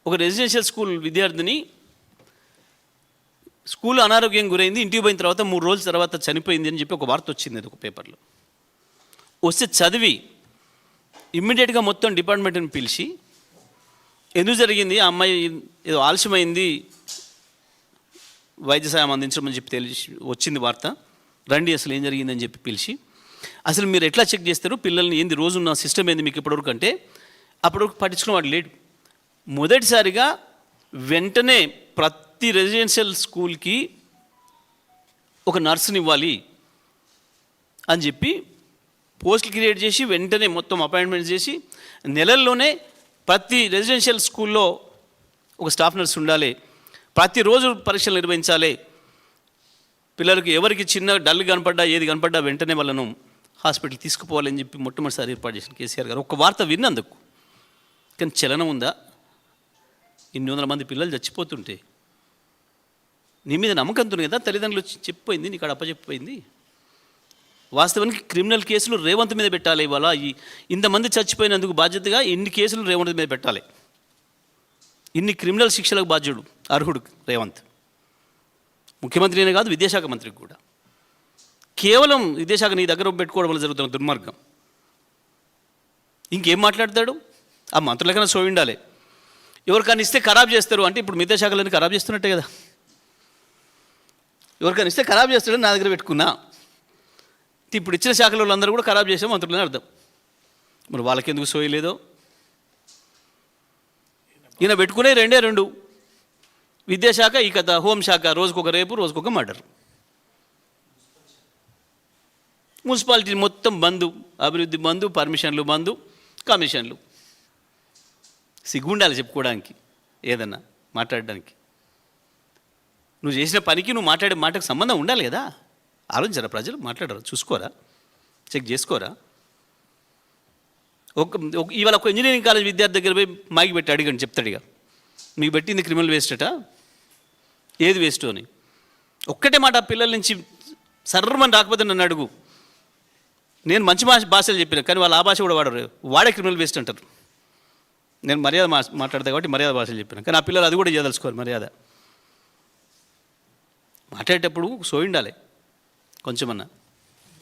ఒక residential school విద్యార్థిని school అనారోగ్యం గురైంది, ఇంటికి పోయిన తర్వాత 3 రోజుల తర్వాత చనిపోయింది అని చెప్పి ఒక వార్త వచ్చింది ఒక పేపర్లో. వస్తే చదివి ఇమ్మీడియట్గా మొత్తం డిపార్ట్మెంట్ని పిలిచి ఎందుకు జరిగింది, ఆ అమ్మాయి ఏదో ఆలస్యమైంది వైద్య సాయం అందించమని చెప్పి తెలిసి వచ్చింది వార్త, రండి అసలు ఏం జరిగిందని చెప్పి పిలిచి అసలు మీరు ఎట్లా చెక్ చేస్తారు పిల్లల్ని, ఏంది రోజున్న సిస్టమ్ ఏంది మీకు ఇప్పటివరకు అంటే అప్పటివరకు పట్టించుకున్న వాడు లేడు. మొదటిసారిగా వెంటనే ప్రతి రెసిడెన్షియల్ స్కూల్కి ఒక నర్సుని ఇవ్వాలి అని చెప్పి పోస్టులు క్రియేట్ చేసి వెంటనే మొత్తం అపాయింట్మెంట్స్ చేసి నెలల్లోనే ప్రతి రెసిడెన్షియల్ స్కూల్లో ఒక స్టాఫ్ నర్స్ ఉండాలి, ప్రతిరోజు పరీక్షలు నిర్వహించాలి, పిల్లలకి ఎవరికి చిన్న డల్ కనపడ్డా ఏది కనపడ్డా వెంటనే వాళ్ళను హాస్పిటల్ తీసుకుపోవాలని చెప్పి మొట్టమొదటిసారి ఏర్పాటు చేసిన కేసీఆర్ గారు. ఒక వార్త విన్నందుకు కానీ చలనం ఉందా? ఇన్ని వందల మంది పిల్లలు చచ్చిపోతుంటే నీ మీద నమ్మకంతో కదా తల్లిదండ్రులు చెప్పిపోయింది, నీకు అప్పచెప్పిపోయింది. వాస్తవానికి క్రిమినల్ కేసులు రేవంత్ మీద పెట్టాలి. ఇవాళ ఇంతమంది చచ్చిపోయినందుకు బాధ్యతగా ఇన్ని కేసులు రేవంత్ మీద పెట్టాలి. ఇన్ని క్రిమినల్ శిక్షలకు బాధ్యుడు అర్హుడు రేవంత్. ముఖ్యమంత్రినే కాదు, విద్యాశాఖ మంత్రికి కూడా. కేవలం విద్యాశాఖ నీ దగ్గర పెట్టుకోవడం వల్ల జరుగుతున్న దుర్మార్గం. ఇంకేం మాట్లాడతాడు? ఆ మంత్రులకైనా సోయి ఉండాలి. ఎవరికైనా ఇస్తే ఖరాబ్ చేస్తారు అంటే ఇప్పుడు విద్యాశాఖలని ఖరాబ్ చేస్తున్నట్టే కదా. ఎవరికైనా ఇస్తే ఖరాబ్ చేస్తాడని నా దగ్గర పెట్టుకున్నా, ఇప్పుడు ఇచ్చిన శాఖల వాళ్ళందరూ కూడా ఖరాబ్ చేసే మంత్రులని అర్థం. మరి వాళ్ళకెందుకు సోయి లేదో? ఈయన పెట్టుకునే 2 విద్యాశాఖ, ఈ కథ హోంశాఖ, రోజుకొక రేపు రోజుకొక మర్డర్. మున్సిపాలిటీ మొత్తం బంధు, అభివృద్ధి బంధు, పర్మిషన్లు బంధు, కమిషన్లు. సిగ్గుండాలి చెప్పుకోవడానికి, ఏదన్నా మాట్లాడడానికి. నువ్వు చేసిన పనికి నువ్వు మాట్లాడే మాటకు సంబంధం ఉండాలి కదా. ఆలోచించారా ప్రజలు? మాట్లాడరు, చూసుకోరా, చెక్ చేసుకోరా? ఇవాళ ఒక ఇంజనీరింగ్ కాలేజ్ విద్యార్థి దగ్గర పోయి మైకి పెట్టి అడిగండి, చెప్తాడు ఇక మీకు పెట్టింది క్రిమినల్ వేస్ట్ అట, ఏది వేస్ట్ అని. ఒక్కటే మాట పిల్లల నుంచి సర్రమని రాకపోతే నన్ను అడుగు. నేను మంచి భాషలు చెప్పిన కానీ వాళ్ళు ఆ భాష కూడా వాడరు, వాడే క్రిమినల్ వేస్ట్ అంటారు. నేను మర్యాద మాట్లాడతా కాబట్టి మర్యాద భాషలు చెప్పిన కానీ ఆ పిల్లలు అది కూడా చేయదలుచుకోరు. మర్యాద మాట్లాడేటప్పుడు సోయి ఉండాలి కొంచెమన్నా.